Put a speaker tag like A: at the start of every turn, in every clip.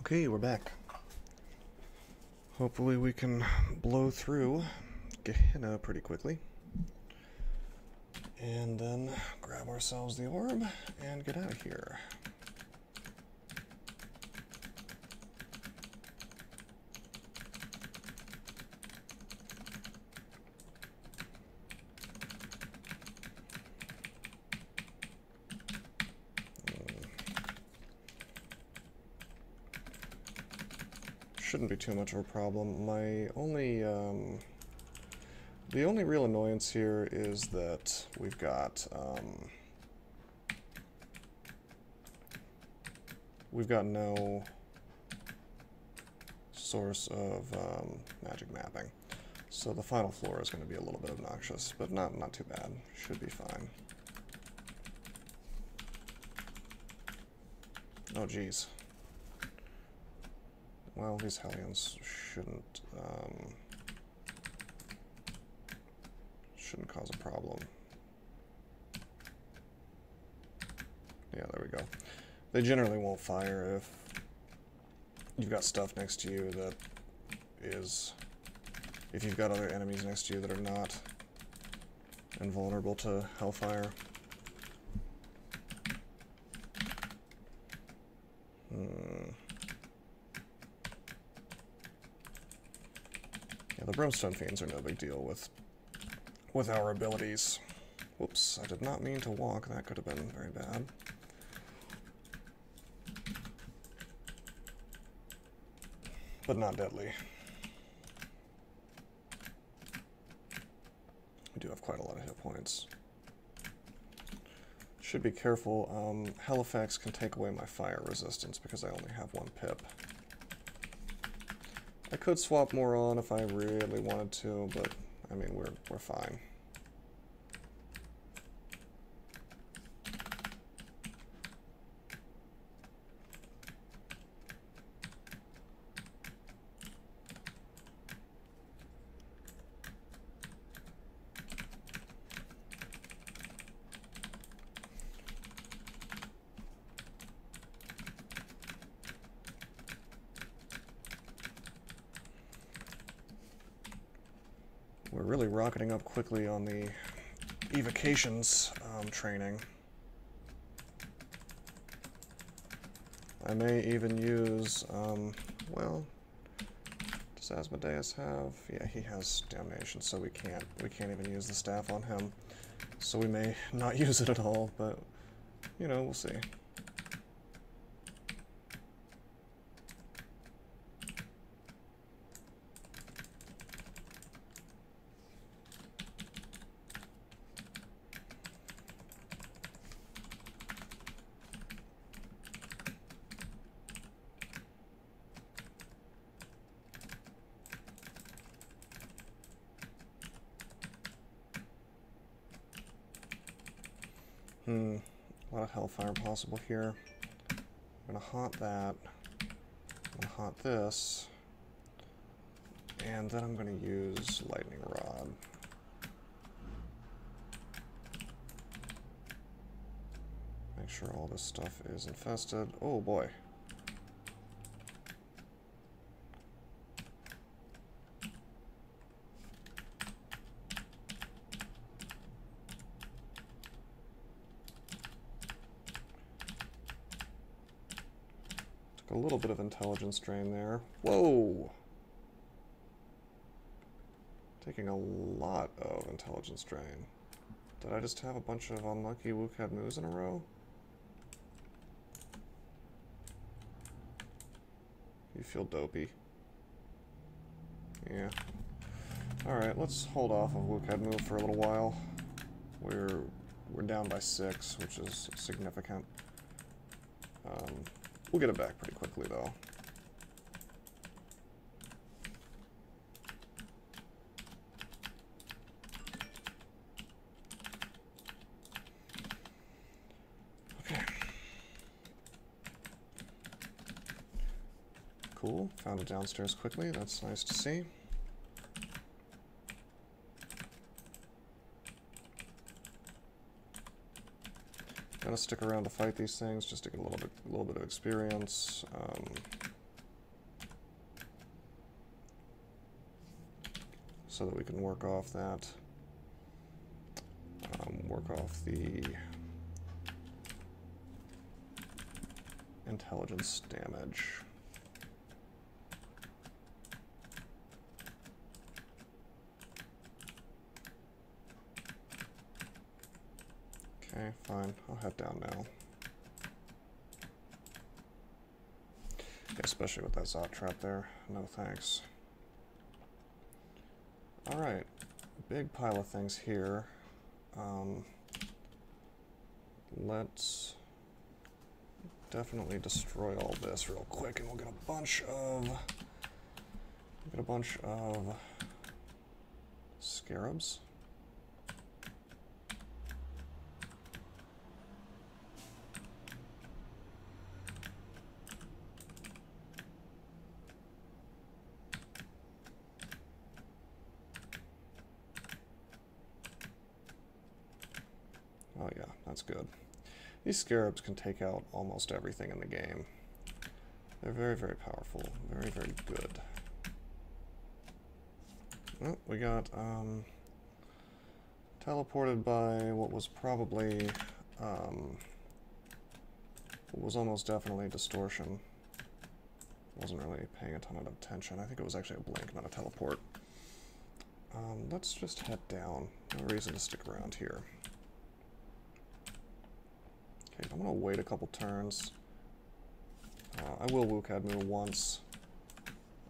A: Okay, we're back. Hopefully we can blow through Gehenna pretty quickly. And then grab ourselves the orb and get out of here. Shouldn't be too much of a problem. My only, the only real annoyance here is that we've got no source of magic mapping. So the final floor is going to be a little bit obnoxious, but not too bad. Should be fine. Oh, geez. Well, these Hellions shouldn't cause a problem. Yeah, there we go. They generally won't fire if you've got stuff next to you that is... if you've got other enemies next to you that are not invulnerable to hellfire. Yeah, the Brimstone Fiends are no big deal with our abilities. Whoops, I did not mean to walk. That could have been very bad. But not deadly. We do have quite a lot of hit points. Should be careful. Hell effects can take away my fire resistance because I only have one pip. I could swap more on if I really wanted to, but I mean we're fine. We're really rocketing up quickly on the evocations training. I may even use, well, does Asmodeus have? Yeah, he has damnation, so we can't even use the staff on him. So we may not use it at all, but you know, we'll see. A lot of hellfire possible here. I'm gonna haunt that. I'm gonna haunt this. And then I'm gonna use lightning rod. Make sure all this stuff is infested. Oh boy. A little bit of intelligence drain there. Whoa! Taking a lot of intelligence drain. Did I just have a bunch of unlucky Wukhad moves in a row? You feel dopey. Yeah. Alright, let's hold off of Wukhad move for a little while. We're down by 6, which is significant. We'll get it back pretty quickly, though. Okay. Cool. Found it downstairs quickly. That's nice to see. Gonna stick around to fight these things just to get a little bit of experience. so that we can work off that. Work off the intelligence damage. Okay, fine. I'll head down now. Yeah, especially with that Zot trap there. No thanks. Alright. Big pile of things here. Let's definitely destroy all this real quick, and we'll get a bunch of scarabs. Oh yeah, that's good. These scarabs can take out almost everything in the game. They're very, very powerful. Very, very good. Oh, we got teleported by what was probably, what was almost definitely distortion. Wasn't really paying a ton of attention. I think it was actually a blink, not a teleport. Let's just head down. No reason to stick around here. Okay, I'm going to wait a couple turns. I will Wukadmu once,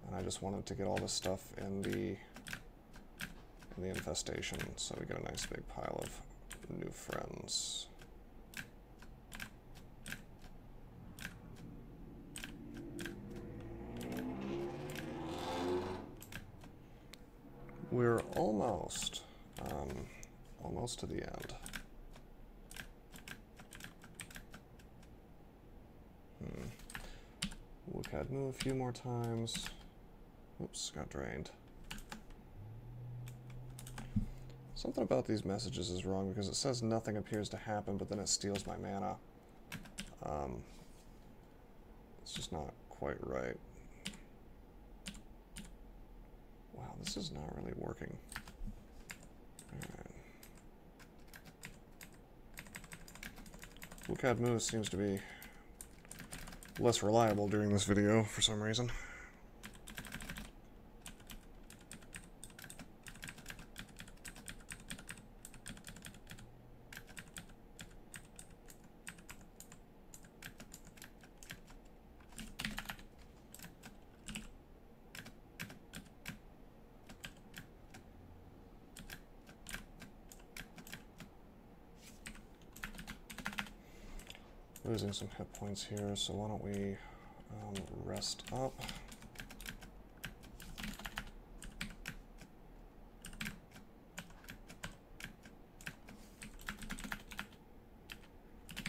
A: and I just wanted to get all this stuff in the infestation, so we get a nice big pile of new friends. We're almost to the end. Wukadmu a few more times. Oops, got drained. Something about these messages is wrong because it says nothing appears to happen, but then it steals my mana. It's just not quite right. Wow, this is not really working. Alright. Wukadmu seems to be less reliable during this video for some reason. Losing some hit points here, so why don't we rest up.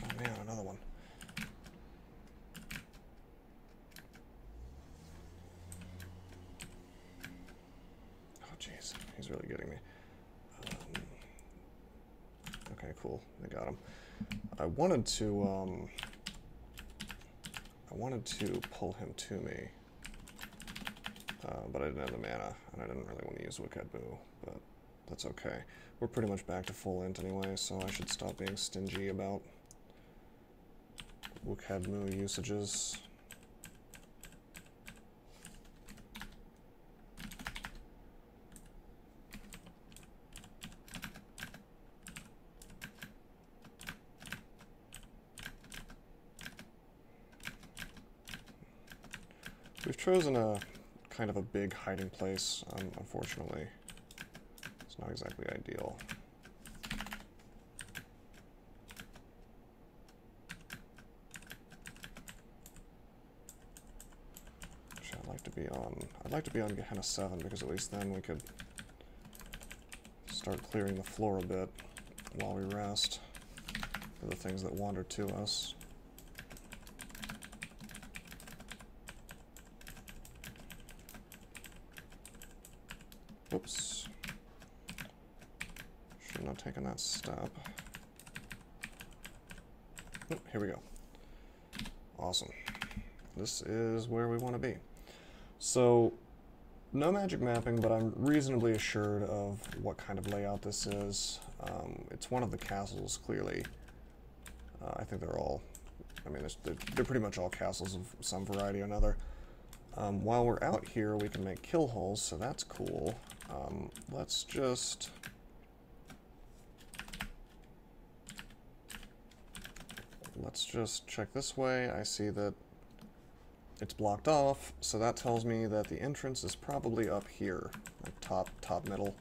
A: Oh man, another one. Oh jeez, he's really getting me. Okay, cool, I got him. I wanted to pull him to me, but I didn't have the mana, and I didn't really want to use Wukadmu, but that's okay. We're pretty much back to full int anyway, so I should stop being stingy about Wukadmu usages. We've chosen a kind of a big hiding place, unfortunately. It's not exactly ideal. Actually, I'd like to be on Gehenna 7 because at least then we could start clearing the floor a bit while we rest for the things that wander to us. Oops. Should not have taken that step. Oh, here we go. Awesome. This is where we want to be. So, No magic mapping, but I'm reasonably assured of what kind of layout this is. It's one of the castles, clearly. I think they're all, I mean, they're pretty much all castles of some variety or another. While we're out here, we can make kill holes, so that's cool. Let's just... check this way. I see that it's blocked off, so that tells me that the entrance is probably up here, like top middle.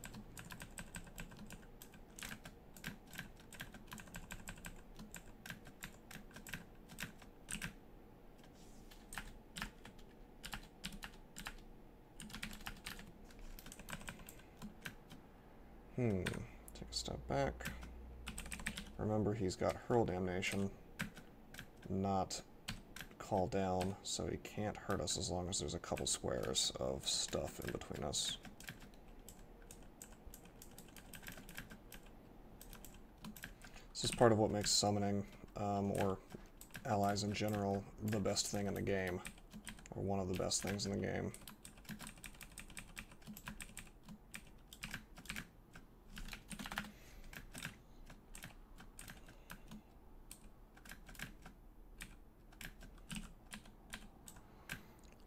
A: Take a step back. Remember, he's got Hurl Damnation, not Call Down, so he can't hurt us as long as there's a couple squares of stuff in between us. This is part of what makes summoning, or allies in general, the best thing in the game, or one of the best things in the game.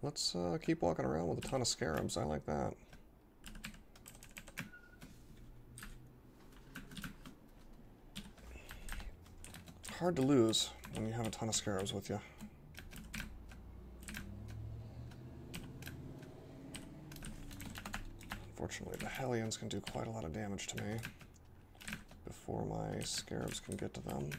A: Let's keep walking around with a ton of scarabs. I like that. Hard to lose when you have a ton of scarabs with you. Unfortunately, the Hellions can do quite a lot of damage to me before my scarabs can get to them.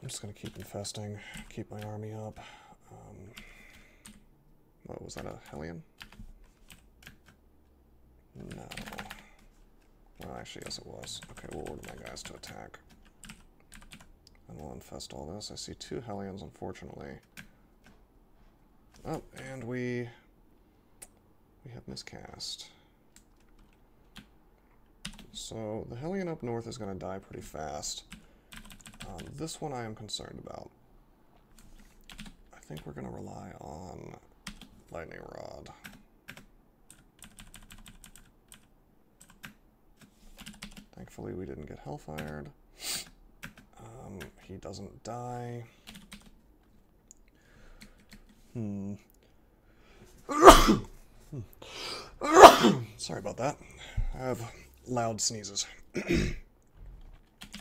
A: I'm just going to keep infesting, keep my army up. What was that, a Hellion? No. Well, actually, yes it was. Okay, we'll order my guys to attack. And we'll infest all this. I see 2 Hellions, unfortunately. Oh, and we have miscast. So, the Hellion up north is going to die pretty fast. This one I am concerned about. I think we're going to rely on Lightning Rod. Thankfully we didn't get Hellfired. He doesn't die. Sorry about that. I have loud sneezes.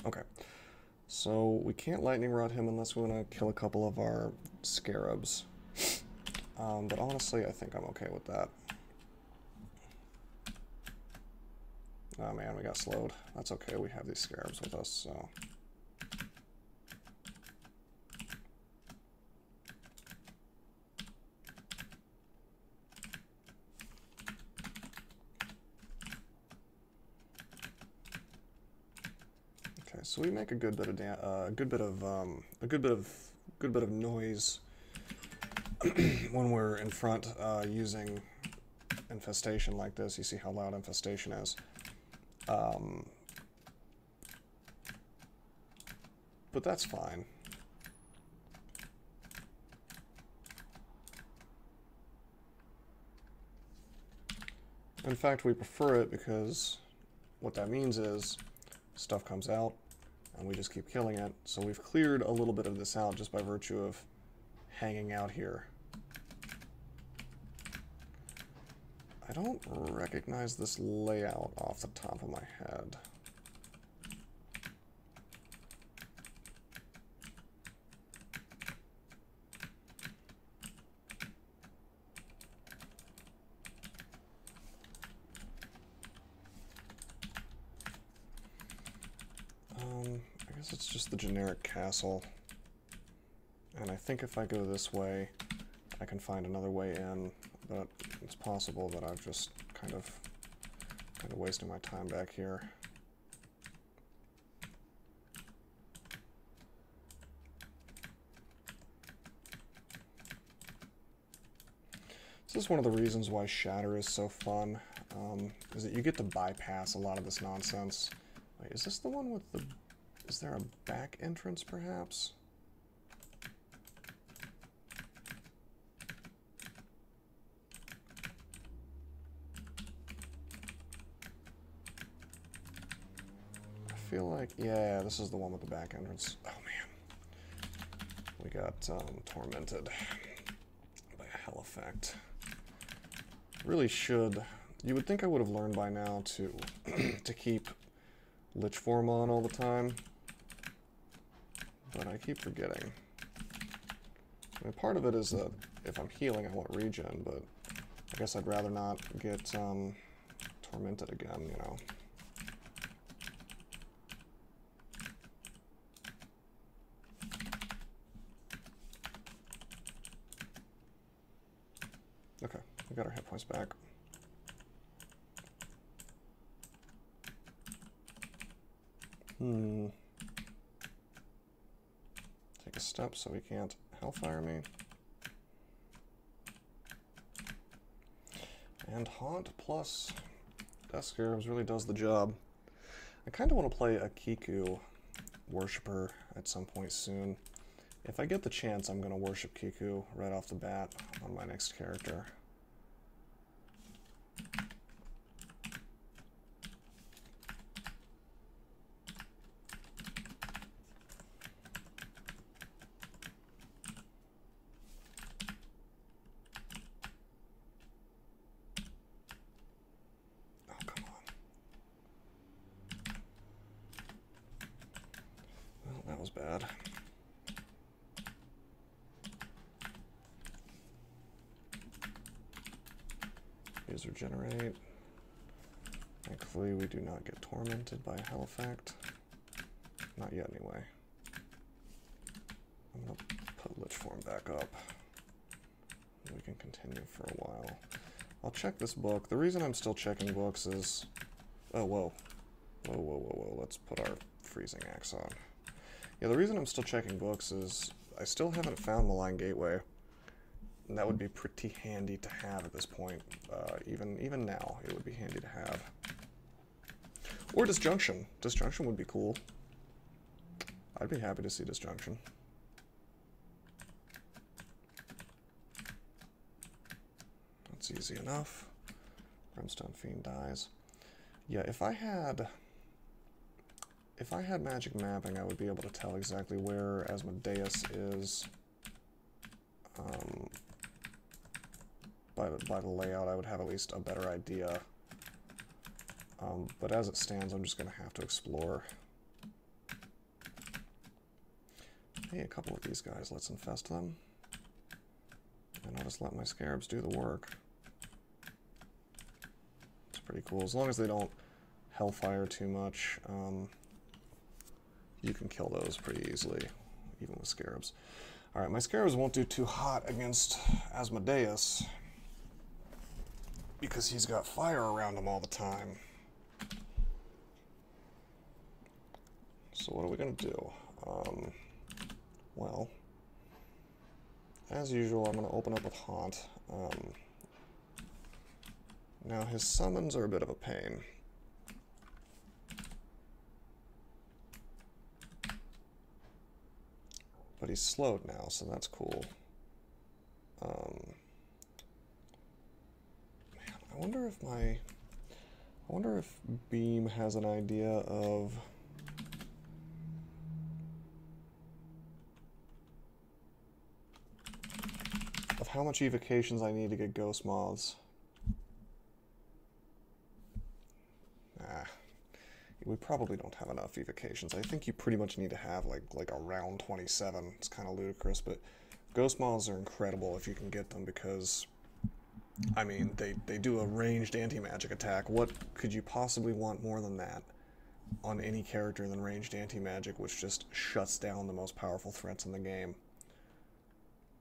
A: Okay. So we can't Lightning Rod him unless we want to kill a couple of our scarabs. But honestly, I think I'm okay with that. Oh man, we got slowed. That's okay, we have these scarabs with us, so... Okay, so we make a good bit of noise when we're in front using infestation like this. You see how loud infestation is. But that's fine. In fact, we prefer it because what that means is stuff comes out and we just keep killing it. So we've cleared a little bit of this out just by virtue of hanging out here. I don't recognize this layout off the top of my head. I guess it's just the generic castle. And I think if I go this way, I can find another way in, but it's possible that I've just kind of wasting my time back here. is one of the reasons why Shatter is so fun, is that you get to bypass a lot of this nonsense. Wait, is this the one with the... Is there a back entrance, perhaps? I feel like... Yeah, this is the one with the back entrance. Oh, man. We got tormented by a hell effect. Really should... You would think I would have learned by now to to keep Lich Form on all the time, but I keep forgetting. I mean, part of it is that if I'm healing, I want regen, but I guess I'd rather not get tormented again, you know. Okay, we got our hit points back. Take a step so he can't hellfire me. And Haunt plus Death Scarabs really does the job. I kind of want to play a Kiku Worshipper at some point soon. If I get the chance, I'm going to worship Kiku right off the bat on my next character. Bad. Use Regenerate. Thankfully, we do not get tormented by a hell effect. Not yet, anyway. I'm gonna put Lich Form back up. We can continue for a while. I'll check this book. The reason I'm still checking books is... Oh, whoa. Whoa, whoa, whoa, whoa. Let's put our Freezing Axe on. Yeah, the reason I'm still checking books is I still haven't found Malign Gateway, and that would be pretty handy to have at this point. Even now, it would be handy to have. Or Disjunction. Disjunction would be cool. I'd be happy to see Disjunction. That's easy enough. Brimstone Fiend dies. Yeah, if I had magic mapping, I would be able to tell exactly where Asmodeus is. By the layout, I would have at least a better idea. But as it stands, I'm just going to have to explore. Hey, a couple of these guys, let's infest them. And I'll just let my scarabs do the work. It's pretty cool. As long as they don't hellfire too much, you can kill those pretty easily, even with scarabs. Alright, my scarabs won't do too hot against Asmodeus, because he's got fire around him all the time. So what are we going to do? Well, as usual, I'm going to open up with Haunt. Now, his summons are a bit of a pain. But he's slowed now, so that's cool. Man, I wonder if Beam has an idea of how much evocations I need to get ghost moths. We probably don't have enough evocations. I think you pretty much need to have like around 27. It's kind of ludicrous, but ghost moths are incredible if you can get them, because I mean they do a ranged anti-magic attack. What could you possibly want more than that on any character than ranged anti-magic, which just shuts down the most powerful threats in the game?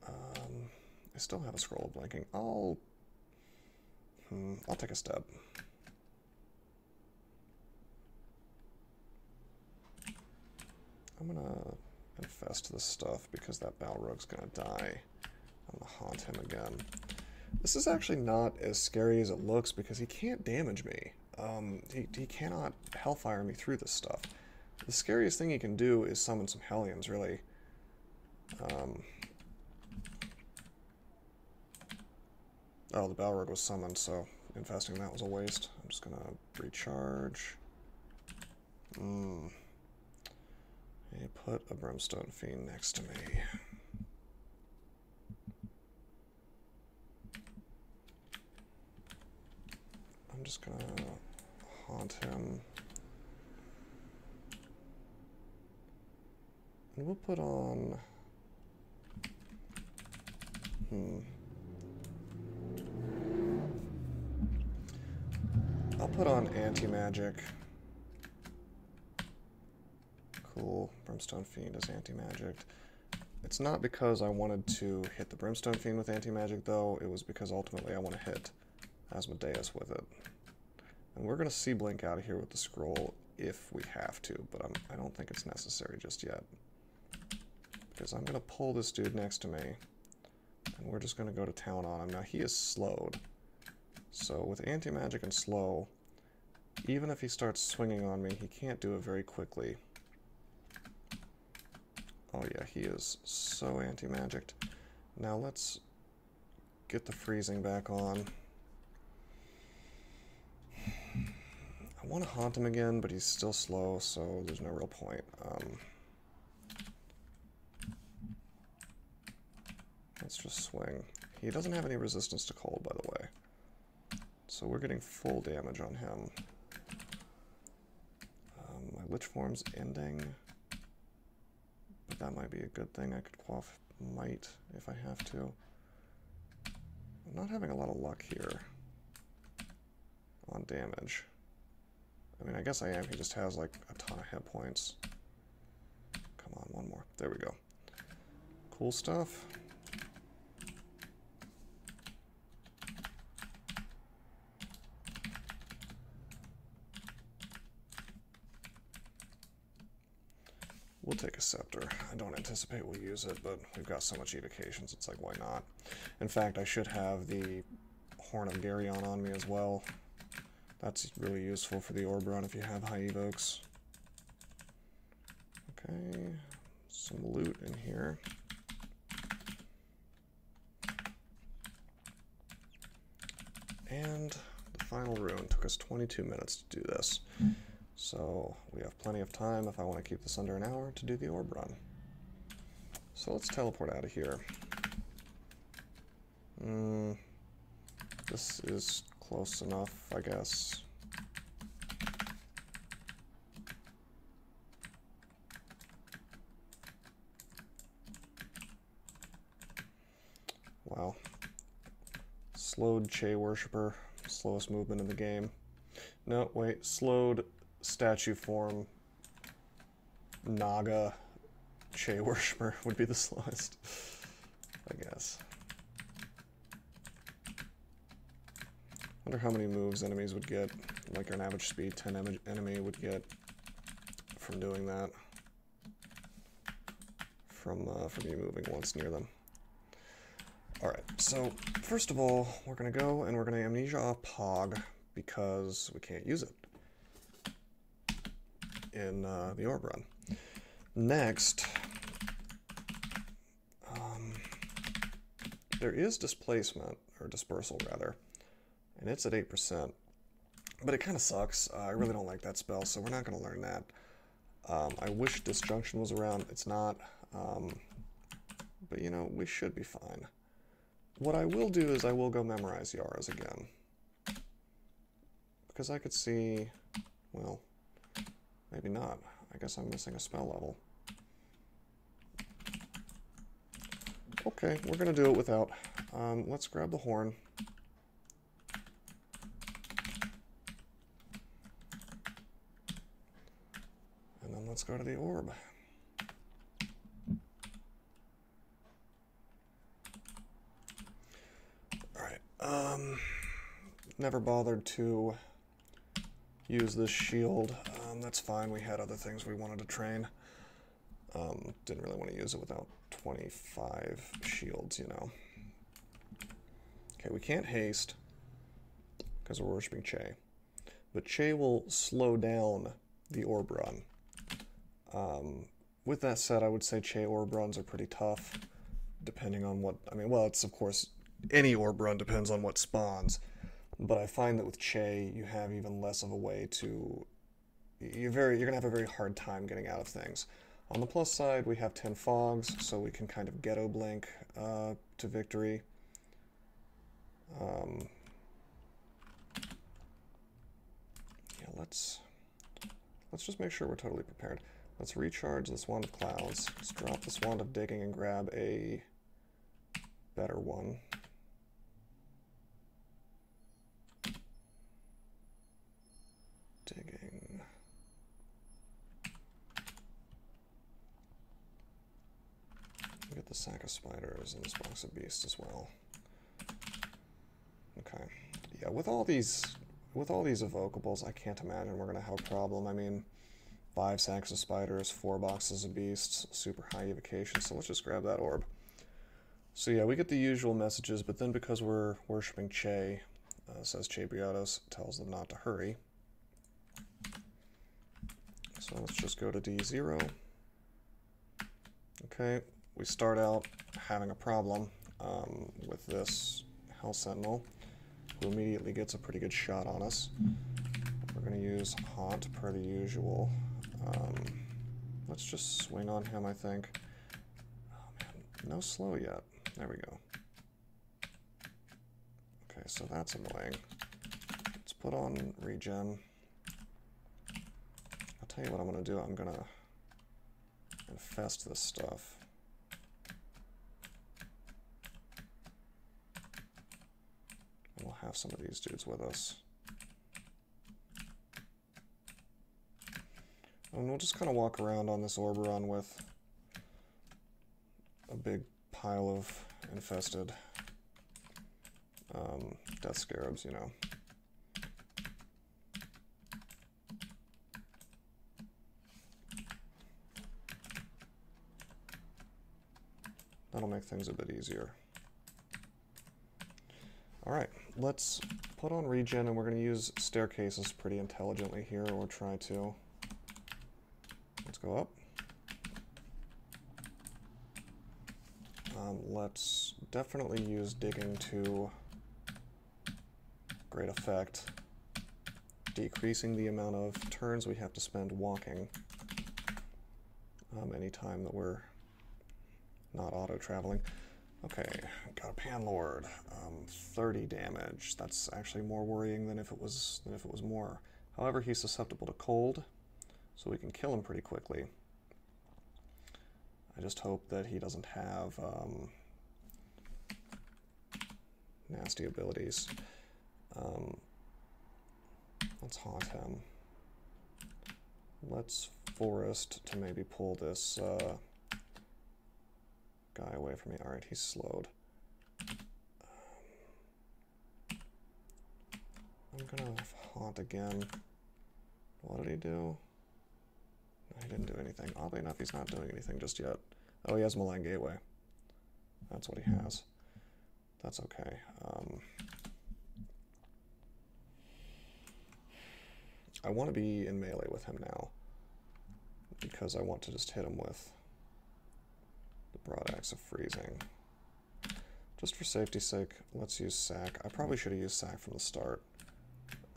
A: I still have a scroll of blinking. I'll take a step. I'm gonna infest this stuff because that Balrog's gonna die. I'm gonna haunt him again. This is actually not as scary as it looks because he can't damage me. He cannot hellfire me through this stuff. The scariest thing he can do is summon some Hellions, really. Oh, the Balrog was summoned, so infesting that was a waste. I'm just gonna recharge. He put a Brimstone Fiend next to me. I'm just gonna haunt him. And we'll put on... I'll put on anti-magic. Cool. Brimstone Fiend is anti-magic. It's not because I wanted to hit the Brimstone Fiend with anti-magic, though. It was because ultimately I want to hit Asmodeus with it. And we're going to see Blink out of here with the scroll if we have to, but I don't think it's necessary just yet. Because I'm going to pull this dude next to me, and we're just going to go to town on him. Now, he is slowed. So with anti-magic and slow, even if he starts swinging on me, he can't do it very quickly. Oh yeah, he is so anti-magicked. Now let's get the freezing back on. I want to haunt him again, but he's still slow, so there's no real point. Let's just swing. He doesn't have any resistance to cold, by the way. So we're getting full damage on him. My Lich Form's ending. But that might be a good thing. I could quaff Might if I have to. I'm not having a lot of luck here on damage. I mean, I guess I am. He just has like a ton of hit points. Come on, one more. There we go. Cool stuff. We'll take a Scepter. I don't anticipate we'll use it, but we've got so much evocations, it's like, why not? In fact, I should have the Horn of Geryon on me as well. That's really useful for the Orb Run if you have high evokes. Okay, some loot in here. And the final rune took us 22 minutes to do this. So we have plenty of time if I want to keep this under an hour to do the Orb Run. So let's teleport out of here. This is close enough, I guess. Wow. Slowed Che Worshipper, slowest movement in the game. No, wait, slowed statue form Naga Che Worshipper would be the slowest, I guess. Wonder how many moves enemies would get, like an average speed 10 enemy would get from doing that, from you moving once near them. Alright, so first of all, we're going to go and we're going to Amnesia off Pog because we can't use it in the Orb Run. Next, there is displacement, or dispersal rather, and it's at 8%, but it kind of sucks. I really don't like that spell, so we're not going to learn that. I wish Disjunction was around. It's not, but you know, we should be fine. What I will do is I will go memorize Yara's again, because I could see, well, maybe not. I guess I'm missing a spell level. Okay, we're going to do it without. Let's grab the horn. And then let's go to the orb. Alright, never bothered to use this shield. That's fine, we had other things we wanted to train. Didn't really want to use it without 25 shields, you know. Okay, we can't haste because we're worshipping Che. But Che will slow down the orb run. With that said, I would say Che orb runs are pretty tough, depending on what... I mean, well, it's of course, any orb run depends on what spawns. But I find that with Che, you have even less of a way to... You're going to have a very hard time getting out of things. On the plus side, we have 10 fogs, so we can kind of ghetto blink to victory. Yeah, let's just make sure we're totally prepared. Let's recharge this Wand of Clouds. Let's drop this Wand of Digging and grab a better one. Digging. Get the sack of spiders and this box of beasts as well. Okay. Yeah, with all these evocables, I can't imagine we're gonna have a problem. I mean, 5 sacks of spiders, 4 boxes of beasts, super high evocation, so let's just grab that orb. So yeah, we get the usual messages, but then because we're worshipping Che, says Che Briados, tells them not to hurry. So let's just go to D0. Okay, we start out having a problem with this Hell Sentinel, who immediately gets a pretty good shot on us. We're going to use Haunt per the usual. Let's just swing on him, I think. Oh man, no slow yet. There we go. Okay, so that's annoying. Let's put on regen. I'll tell you what I'm going to do. I'm going to infest this stuff. And we'll have some of these dudes with us. And we'll just kind of walk around on this orb run with a big pile of infested death scarabs, you know. That'll make things a bit easier. Alright, let's put on regen, and we're going to use staircases pretty intelligently here, or try to. Let's go up. Let's definitely use digging to great effect, decreasing the amount of turns we have to spend walking anytime that we're not auto-traveling. Okay, got a Panlord, 30 damage. That's actually more worrying than if it was more. However, he's susceptible to cold, so we can kill him pretty quickly. I just hope that he doesn't have nasty abilities. Let's haunt him. Let's forest to maybe pull this guy away from me. Alright, he's slowed. I'm gonna haunt again. What did he do? No, he didn't do anything. Oddly enough, he's not doing anything just yet. Oh, he has Malign Gateway. That's what he has. That's okay. I want to be in melee with him now, because I want to just hit him with the Broad Axe of Freezing. Just for safety's sake, let's use Sack. I probably should have used Sack from the start,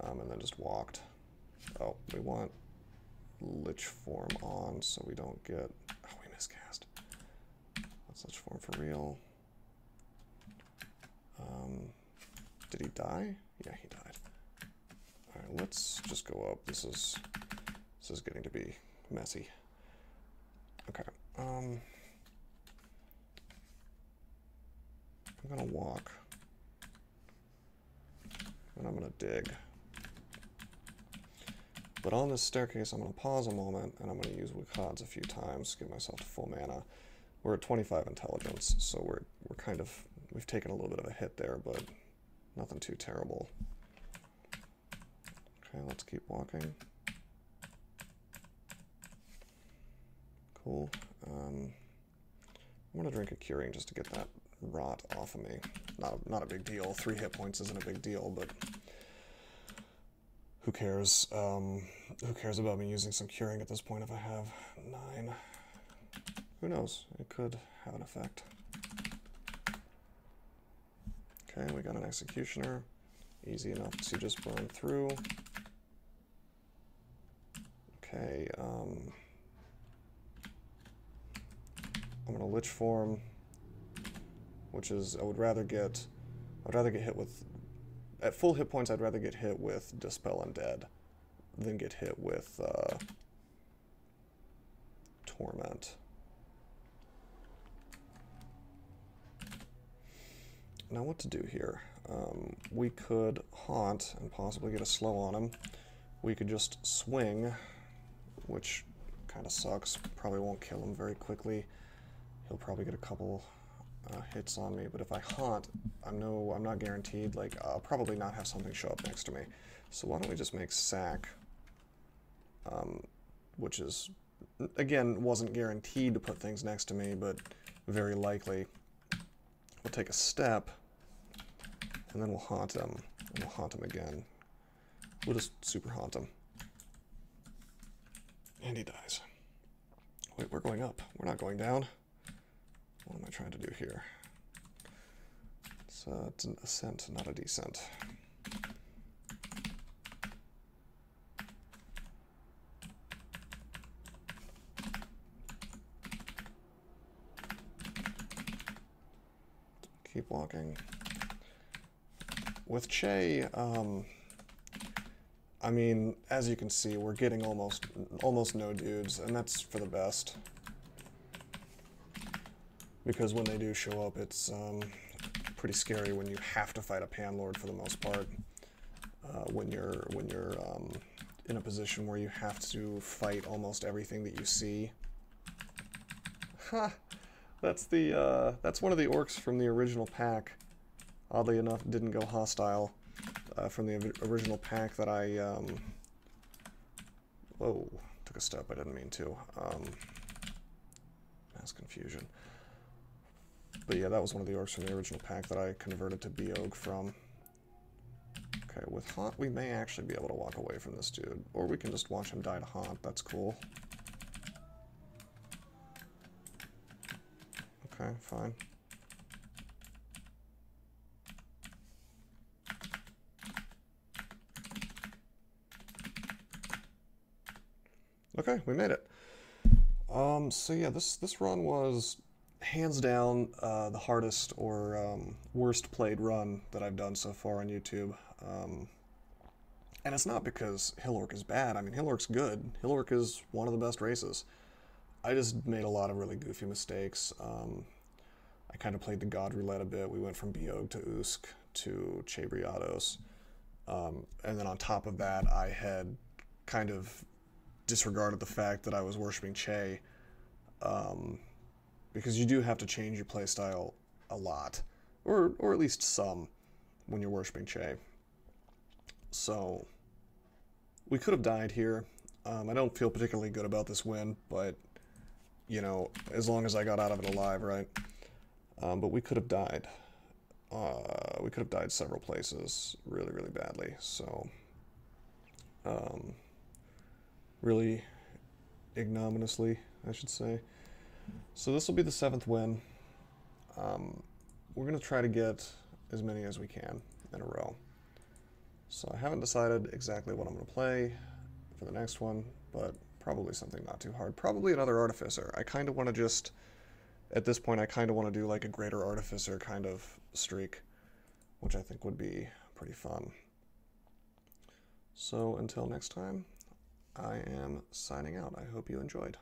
A: and then just walked. Oh, we want Lich Form on so we don't get... Oh, we miscast. Let's Lich Form for real. Did he die? Yeah, he died. Alright, let's just go up. This is getting to be messy. Okay. I'm gonna walk. And I'm gonna dig. But on this staircase, I'm gonna pause a moment, and I'm gonna use Wukads a few times, give myself to full mana. We're at 25 intelligence, so we're kind of, we've taken a little bit of a hit there, but nothing too terrible. Okay, let's keep walking. Cool. I'm gonna drink a curing just to get that rot off of me. Not a big deal. 3 hit points isn't a big deal, but who cares? Who cares about me using some curing at this point if I have 9? Who knows? It could have an effect. Okay, we got an Executioner. Easy enough to just burn through. Okay, I'm gonna Lich Form, which is I'd rather get hit with, at full hit points I'd rather get hit with Dispel Undead than get hit with Torment. Now what to do here? We could Haunt and possibly get a slow on him. We could just Swing, which kind of sucks. Probably won't kill him very quickly. He'll probably get a couple hits on me, but if I Haunt, I'm not guaranteed. Like, I'll probably not have something show up next to me. So why don't we just make Sack, which is, again, wasn't guaranteed to put things next to me, but very likely. We'll take a step, and then we'll Haunt him, and we'll Haunt him again. We'll just Super Haunt him. And he dies. Wait, we're going up. We're not going down. What am I trying to do here? It's an Ascent, not a Descent. Keep walking. With Che, I mean, as you can see, we're getting almost no dudes, and that's for the best. Because when they do show up, it's pretty scary when you have to fight a Panlord for the most part. When you're in a position where you have to fight almost everything that you see. Ha! That's one of the orcs from the original pack. Oddly enough, didn't go hostile. From the original pack that I, whoa, took a step I didn't mean to. Mass Confusion. But yeah, that was one of the orcs from the original pack that I converted to Beog from. Okay, with Haunt, we may actually be able to walk away from this dude. Or we can just watch him die to Haunt, that's cool. Okay, fine. Okay, we made it. So yeah, this run was hands down the hardest or worst played run that I've done so far on YouTube. And it's not because Hill Orc is bad. I mean, Hill Orc's good. Hill Orc is one of the best races. I just made a lot of really goofy mistakes. I kind of played the God Roulette a bit. We went from Beog to Usk to Chebriados. And then on top of that, I had kind of disregarded the fact that I was worshipping Che. Because you do have to change your playstyle a lot. Or at least some when you're worshipping Che. So we could have died here. I don't feel particularly good about this win, but you know, as long as I got out of it alive, right? But we could have died. We could have died several places really, really badly. So, really ignominiously, I should say. So this will be the 7th win. We're going to try to get as many as we can in a row. So I haven't decided exactly what I'm going to play for the next one, but probably something not too hard. Probably another Artificer. I kind of want to just, at this point, I kind of want to do like a Greater Artificer kind of streak, which I think would be pretty fun. So until next time, I am signing out. I hope you enjoyed.